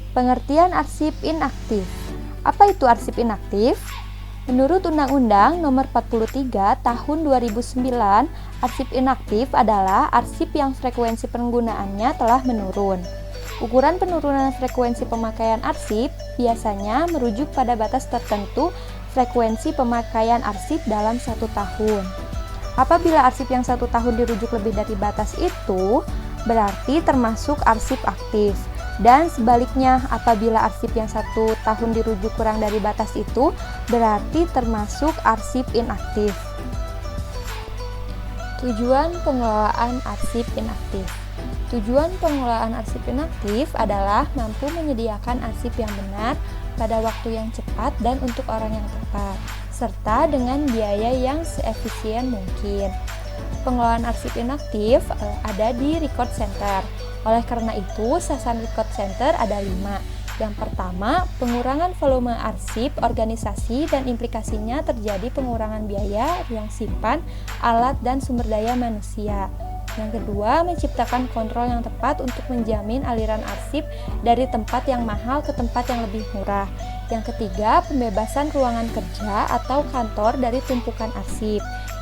Pengertian arsip inaktif. Apa itu arsip inaktif? Menurut Undang-Undang Nomor 43 Tahun 2009, arsip inaktif adalah arsip yang frekuensi penggunaannya telah menurun. Ukuran penurunan frekuensi pemakaian arsip biasanya merujuk pada batas tertentu frekuensi pemakaian arsip dalam 1 tahun. Apabila arsip yang 1 tahun dirujuk lebih dari batas itu, berarti termasuk arsip aktif. Dan sebaliknya, apabila arsip yang 1 tahun dirujuk kurang dari batas itu, berarti termasuk arsip inaktif. Tujuan pengelolaan arsip inaktif. Tujuan pengelolaan arsip inaktif adalah mampu menyediakan arsip yang benar pada waktu yang cepat dan untuk orang yang tepat, serta dengan biaya yang seefisien mungkin. Pengelolaan arsip inaktif ada di Record Center. Oleh karena itu, sasaran Record Center ada 5. Yang pertama, pengurangan volume arsip organisasi dan implikasinya terjadi pengurangan biaya, ruang simpan, alat, dan sumber daya manusia. Yang kedua, menciptakan kontrol yang tepat untuk menjamin aliran arsip dari tempat yang mahal ke tempat yang lebih murah. Yang ketiga, pembebasan ruangan kerja atau kantor dari tumpukan arsip.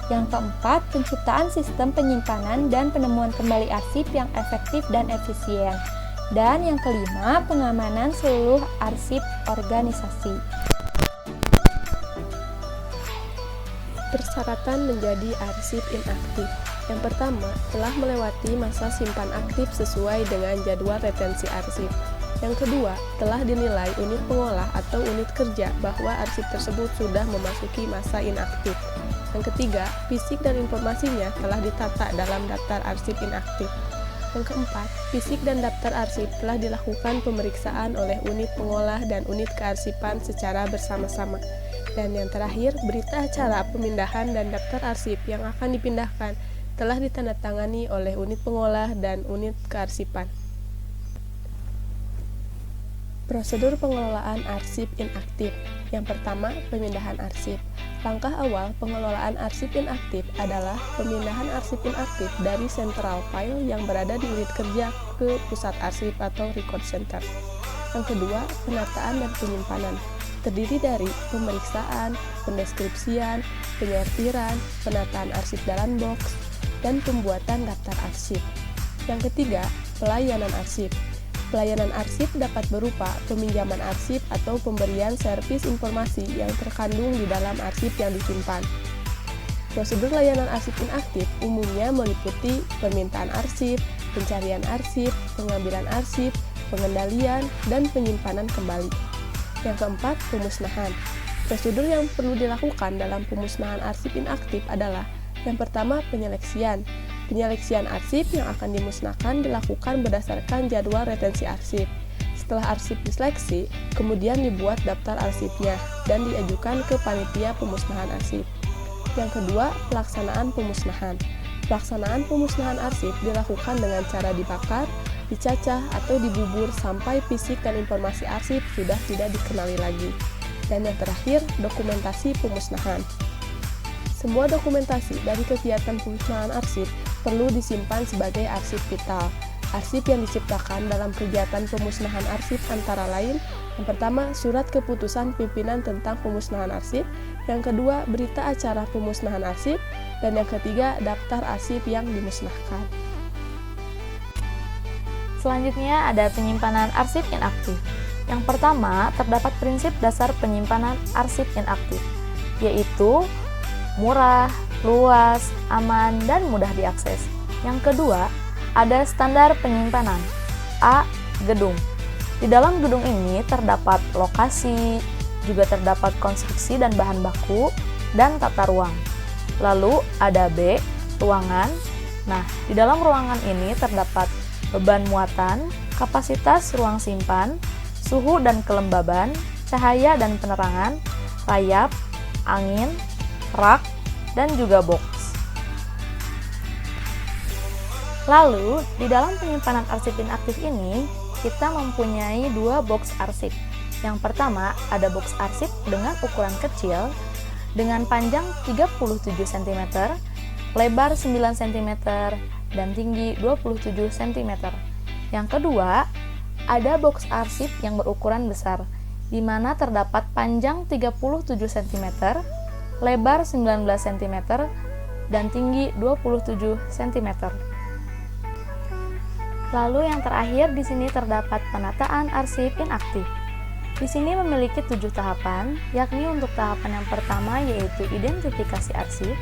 Yang keempat, penciptaan sistem penyimpanan dan penemuan kembali arsip yang efektif dan efisien. Dan yang kelima, pengamanan seluruh arsip organisasi. Persyaratan menjadi arsip inaktif. Yang pertama, telah melewati masa simpan aktif sesuai dengan jadwal retensi arsip. Yang kedua, telah dinilai unit pengolah atau unit kerja bahwa arsip tersebut sudah memasuki masa inaktif. Yang ketiga, fisik dan informasinya telah ditata dalam daftar arsip inaktif. Yang keempat, fisik dan daftar arsip telah dilakukan pemeriksaan oleh unit pengolah dan unit kearsipan secara bersama-sama. Dan yang terakhir, berita acara pemindahan dan daftar arsip yang akan dipindahkan telah ditandatangani oleh unit pengolah dan unit kearsipan. Prosedur pengelolaan arsip inaktif. Yang pertama, pemindahan arsip. Langkah awal pengelolaan arsip inaktif adalah pemindahan arsip inaktif dari central file yang berada di unit kerja ke pusat arsip atau record center. Yang kedua, penataan dan penyimpanan. Terdiri dari pemeriksaan, pendeskripsian, penyortiran, penataan arsip dalam box, dan pembuatan daftar arsip. Yang ketiga, pelayanan arsip. Pelayanan arsip dapat berupa peminjaman arsip atau pemberian servis informasi yang terkandung di dalam arsip yang disimpan. Prosedur layanan arsip inaktif umumnya meliputi permintaan arsip, pencarian arsip, pengambilan arsip, pengendalian, dan penyimpanan kembali. Yang keempat, pemusnahan. Prosedur yang perlu dilakukan dalam pemusnahan arsip inaktif adalah yang pertama, penyeleksian. Penyeleksian arsip yang akan dimusnahkan dilakukan berdasarkan jadwal retensi arsip. Setelah arsip diseleksi, kemudian dibuat daftar arsipnya dan diajukan ke panitia pemusnahan arsip. Yang kedua, pelaksanaan pemusnahan. Pelaksanaan pemusnahan arsip dilakukan dengan cara dibakar, dicacah, atau dibubur sampai fisik dan informasi arsip sudah tidak dikenali lagi. Dan yang terakhir, dokumentasi pemusnahan. Semua dokumentasi dari kegiatan pemusnahan arsip perlu disimpan sebagai arsip vital. Arsip yang diciptakan dalam kegiatan pemusnahan arsip antara lain, yang pertama, surat keputusan pimpinan tentang pemusnahan arsip, yang kedua, berita acara pemusnahan arsip, dan yang ketiga, daftar arsip yang dimusnahkan. Selanjutnya ada penyimpanan arsip inaktif. Yang pertama, terdapat prinsip dasar penyimpanan arsip inaktif, yaitu murah, luas, aman, dan mudah diakses. Yang kedua, ada standar penyimpanan. A. Gedung. Di dalam gedung ini terdapat lokasi, juga terdapat konstruksi dan bahan baku, dan tata ruang. Lalu ada B. Ruangan. Nah, di dalam ruangan ini terdapat beban muatan, kapasitas ruang simpan, suhu dan kelembaban, cahaya dan penerangan, rayap, angin, rak, dan juga box. Lalu, di dalam penyimpanan arsip inaktif ini, kita mempunyai 2 box arsip. Yang pertama, ada box arsip dengan ukuran kecil, dengan panjang 37 cm, lebar 9 cm, dan tinggi 27 cm. Yang kedua, ada box arsip yang berukuran besar, di mana terdapat panjang 37 cm, lebar 19 cm, dan tinggi 27 cm. Lalu yang terakhir di sini terdapat penataan arsip inaktif. Di sini memiliki 7 tahapan, yakni untuk tahapan yang pertama yaitu identifikasi arsip,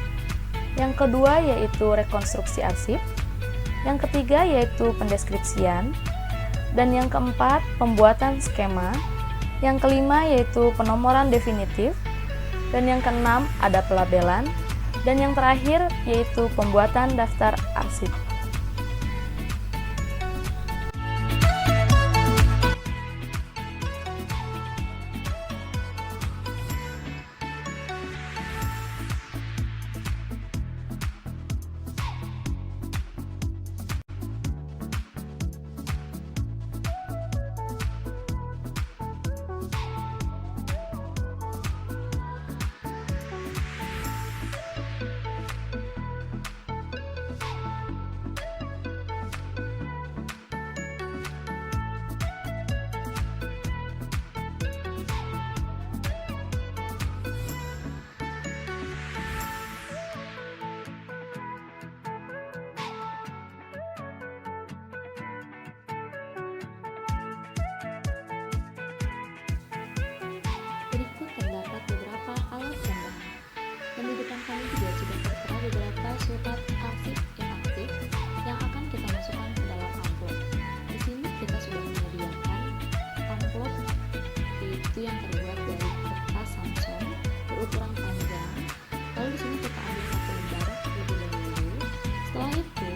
yang kedua yaitu rekonstruksi arsip, yang ketiga yaitu pendeskripsian, dan yang keempat pembuatan skema, yang kelima yaitu penomoran definitif, dan yang keenam ada pelabelan, dan yang terakhir yaitu pembuatan daftar arsip. Berikut terdapat beberapa alat dan bahan. Dan di depan kami juga sudah tertera beberapa surat arsip inaktif yang akan kita masukkan ke dalam amplop. Di sini kita sudah menyediakan amplop, yaitu yang terbuat dari kertas Samsung berukuran panjang. Lalu di sini kita ambil satu lembar terlebih dahulu. Setelah itu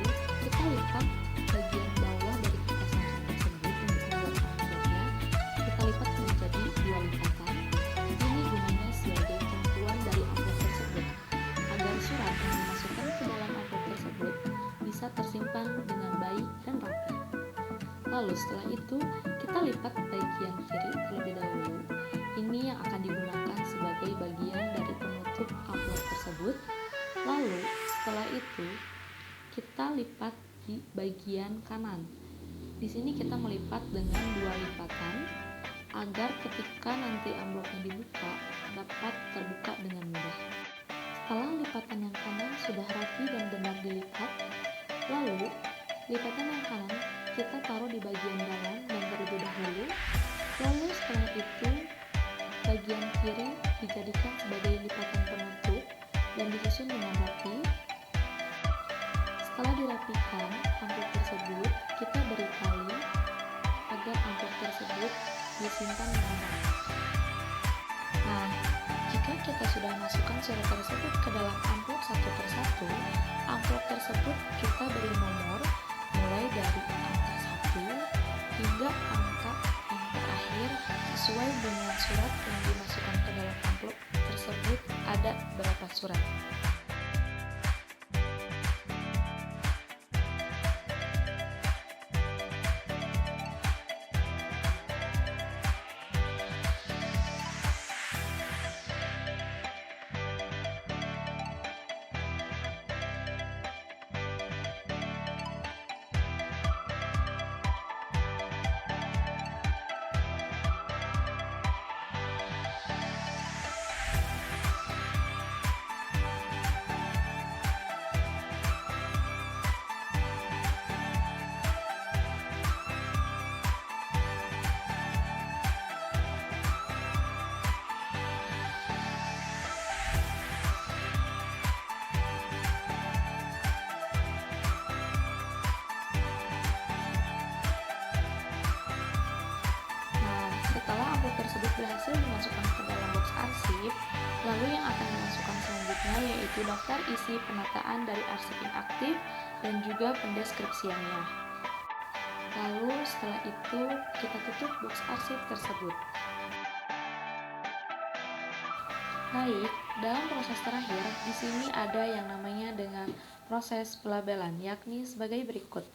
kita lipat bagian bawah dari kertas Samsung tersebut untuk membuat amplopnya. Kita lipat menjadi 2 lipatan. Ini gunanya sebagai tumpuan dari amplop tersebut, agar surat yang dimasukkan ke dalam amplop tersebut bisa tersimpan dengan baik dan rapi. Lalu setelah itu, kita lipat bagian kiri terlebih dahulu. Ini yang akan digunakan sebagai bagian dari penutup amplop tersebut. Lalu setelah itu, kita lipat di bagian kanan. Di sini kita melipat dengan 2 lipatan, agar ketika nanti amplopnya dibuka dapat terbuka dengan mudah. Setelah lipatan yang kanan sudah rapi dan benar dilipat, lalu lipatan yang kanan kita taruh di bagian dalam dan terlebih dahulu. Lalu setelah itu bagian kiri dijadikan sebagai lipatan penutup dan disusun dengan rapi. Setelah dirapikan amplop tersebut, kita beri tali agar amplop tersebut disimpan dengan rapi. Nah, jika kita sudah masukkan surat tersebut ke dalam amplop satu persatu, amplop tersebut kita beri nomor mulai dari angka 1 hingga angka yang terakhir sesuai dengan surat yang dimasukkan ke dalam amplop tersebut ada berapa surat. Setelah amplop tersebut berhasil dimasukkan ke dalam box arsip, lalu yang akan dimasukkan selanjutnya yaitu daftar isi penataan dari arsip inaktif dan juga pendeskripsiannya. Lalu setelah itu kita tutup box arsip tersebut. Baik, dalam proses terakhir di sini ada yang namanya dengan proses pelabelan, yakni sebagai berikut.